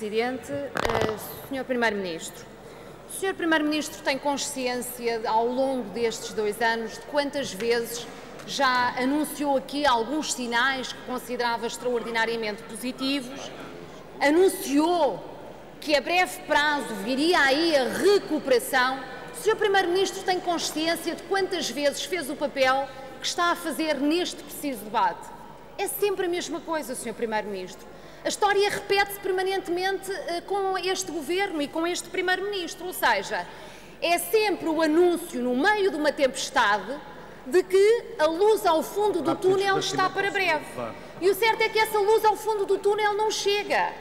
Presidente. Sr. Primeiro-Ministro, o Sr. Primeiro-Ministro tem consciência, ao longo destes 2 anos, de quantas vezes já anunciou aqui alguns sinais que considerava extraordinariamente positivos, anunciou que a breve prazo viria aí a recuperação. O Sr. Primeiro-Ministro tem consciência de quantas vezes fez o papel que está a fazer neste preciso debate? É sempre a mesma coisa, Sr. Primeiro-Ministro. A história repete-se permanentemente com este Governo e com este Primeiro-Ministro, ou seja, é sempre o anúncio no meio de uma tempestade de que a luz ao fundo do túnel está para breve. E o certo é que essa luz ao fundo do túnel não chega.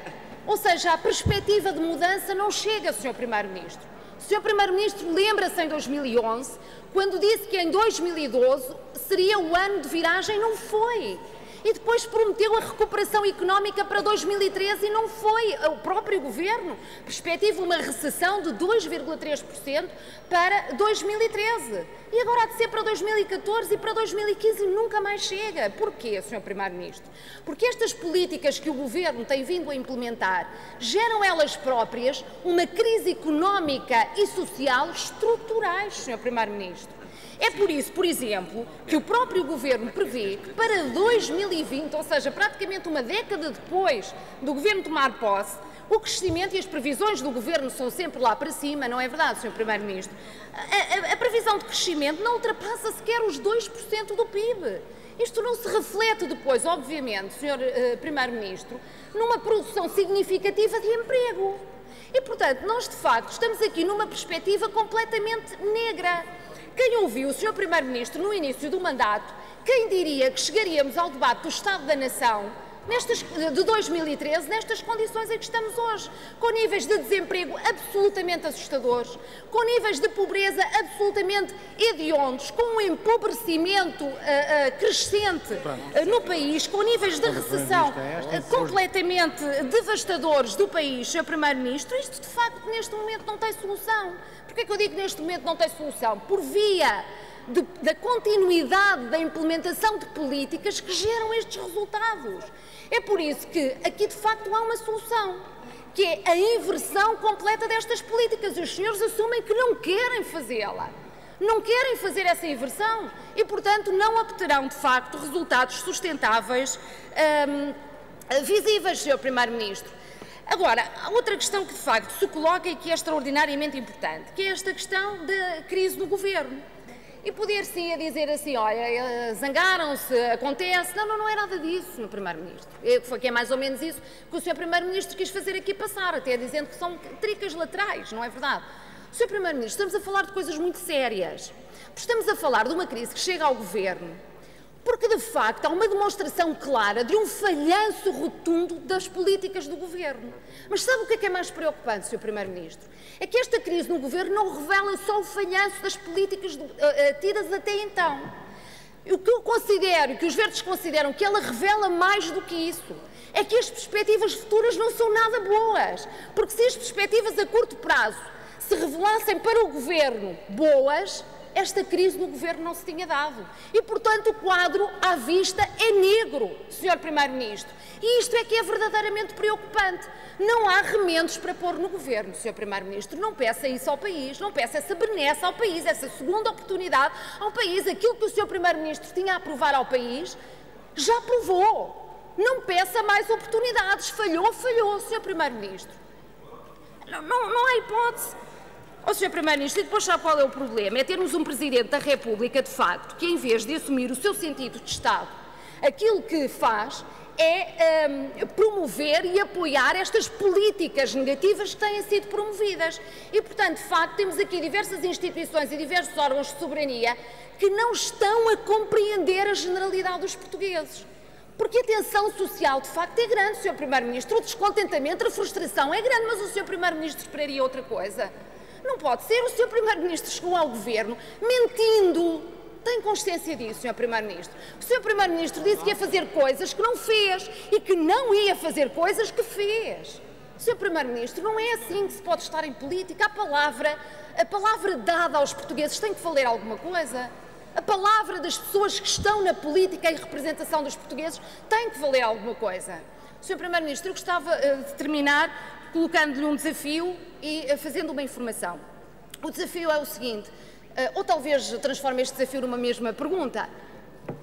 Ou seja, a perspectiva de mudança não chega, Sr. Primeiro-Ministro. O Sr. Primeiro-Ministro lembra-se em 2011, quando disse que em 2012 seria o ano de viragem, não foi. E depois prometeu a recuperação económica para 2013 e não foi. O próprio Governo perspectiva uma recessão de 2,3% para 2013. E agora há de ser para 2014 e para 2015 nunca mais chega. Porquê, Sr. Primeiro-Ministro? Porque estas políticas que o Governo tem vindo a implementar geram elas próprias uma crise económica e social estruturais, Sr. Primeiro-Ministro. É por isso, por exemplo, que o próprio Governo prevê que para 2020, ou seja, praticamente uma década depois do Governo tomar posse, o crescimento e as previsões do Governo são sempre lá para cima, não é verdade, Sr. Primeiro-Ministro? A previsão de crescimento não ultrapassa sequer os 2% do PIB. Isto não se reflete depois, obviamente, Sr. Primeiro-Ministro, numa produção significativa de emprego. E, portanto, nós, de facto, estamos aqui numa perspectiva completamente negra. Quem ouviu o Sr. Primeiro-Ministro no início do mandato, quem diria que chegaríamos ao debate do Estado da Nação de 2013 nestas condições em que estamos hoje, com níveis de desemprego absolutamente assustadores, com níveis de pobreza absolutamente hediondos, com um empobrecimento crescente no país, com níveis de recessão completamente devastadores do país, Sr. Primeiro-Ministro. Isto, de facto, neste momento não tem solução. Porquê que eu digo que neste momento não tem solução? Por via da continuidade da implementação de políticas que geram estes resultados. É por isso que aqui, de facto, há uma solução, que é a inversão completa destas políticas. E os senhores assumem que não querem fazê-la. Não querem fazer essa inversão e, portanto, não obterão, de facto, resultados sustentáveis visíveis, Sr. Primeiro-Ministro. Agora, há outra questão que, de facto, se coloca e que é extraordinariamente importante, que é esta questão da crise no Governo. E poder-se dizer assim, olha, zangaram-se, acontece. Não é nada disso, Sr. Primeiro-Ministro. Foi que é mais ou menos isso que o Sr. Primeiro-Ministro quis fazer aqui passar, até dizendo que são tricas laterais, não é verdade? Sr. Primeiro-Ministro, estamos a falar de coisas muito sérias. Estamos a falar de uma crise que chega ao Governo porque, de facto, há uma demonstração clara de um falhanço rotundo das políticas do Governo. Mas sabe o que é mais preocupante, Sr. Primeiro-Ministro? É que esta crise no Governo não revela só o falhanço das políticas tidas até então. O que eu considero, que os verdes consideram, que ela revela mais do que isso, é que as perspectivas futuras não são nada boas. Porque se as perspectivas a curto prazo se revelassem para o Governo boas, esta crise no Governo não se tinha dado. E, portanto, o quadro à vista é negro, Sr. Primeiro-Ministro. E isto é que é verdadeiramente preocupante. Não há remendos para pôr no Governo, Sr. Primeiro-Ministro. Não peça isso ao país, não peça essa benesse ao país, essa segunda oportunidade ao país. Aquilo que o Sr. Primeiro-Ministro tinha a aprovar ao país, já aprovou. Não peça mais oportunidades. Falhou, Sr. Primeiro-Ministro. Não há hipótese. Sr. Primeiro-Ministro, e depois sabe qual é o problema? É termos um Presidente da República, de facto, que em vez de assumir o seu sentido de Estado, aquilo que faz é promover e apoiar estas políticas negativas que têm sido promovidas. E, portanto, de facto, temos aqui diversas instituições e diversos órgãos de soberania que não estão a compreender a generalidade dos portugueses. Porque a tensão social, de facto, é grande, Sr. Primeiro-Ministro. O descontentamento, a frustração é grande, mas o Sr. Primeiro-Ministro esperaria outra coisa. Não pode ser. O Sr. Primeiro-Ministro chegou ao Governo mentindo. Tem consciência disso, Sr. Primeiro-Ministro? O Sr. Primeiro-Ministro disse que ia fazer coisas que não fez e que não ia fazer coisas que fez. Sr. Primeiro-Ministro, não é assim que se pode estar em política. A palavra dada aos portugueses tem que valer alguma coisa. A palavra das pessoas que estão na política em representação dos portugueses tem que valer alguma coisa. Sr. Primeiro-Ministro, eu gostava de terminar colocando-lhe um desafio e fazendo uma informação. O desafio é o seguinte, ou talvez transforme este desafio numa mesma pergunta.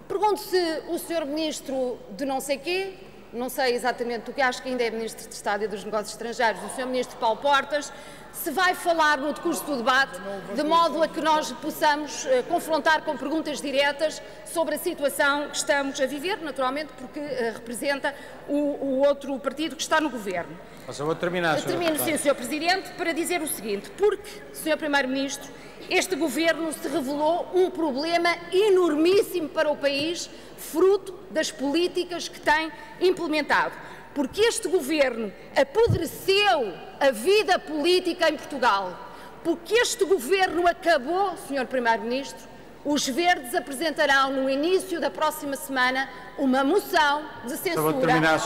Pergunto se o Sr. Ministro de não sei quê, não sei exatamente o que, acho que ainda é Ministro de Estado e dos Negócios Estrangeiros, o Sr. Ministro Paulo Portas, se vai falar no decurso do debate, de modo a que nós possamos confrontar com perguntas diretas sobre a situação que estamos a viver, naturalmente, porque representa o outro partido que está no Governo. Vou terminar, Termino, sim, Sr. Presidente, para dizer o seguinte, porque, Sr. Primeiro-Ministro, este Governo se revelou um problema enormíssimo para o país, fruto das políticas que tem implementado. Porque este Governo apodreceu a vida política em Portugal. Porque este Governo acabou, Sr. Primeiro-Ministro, os Verdes apresentarão no início da próxima semana uma moção de censura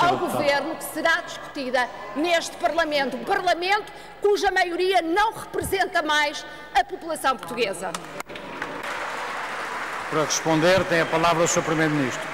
ao Governo que será discutida neste Parlamento. Um Parlamento cuja maioria não representa mais a população portuguesa. Para responder, tem a palavra o Sr. Primeiro-Ministro.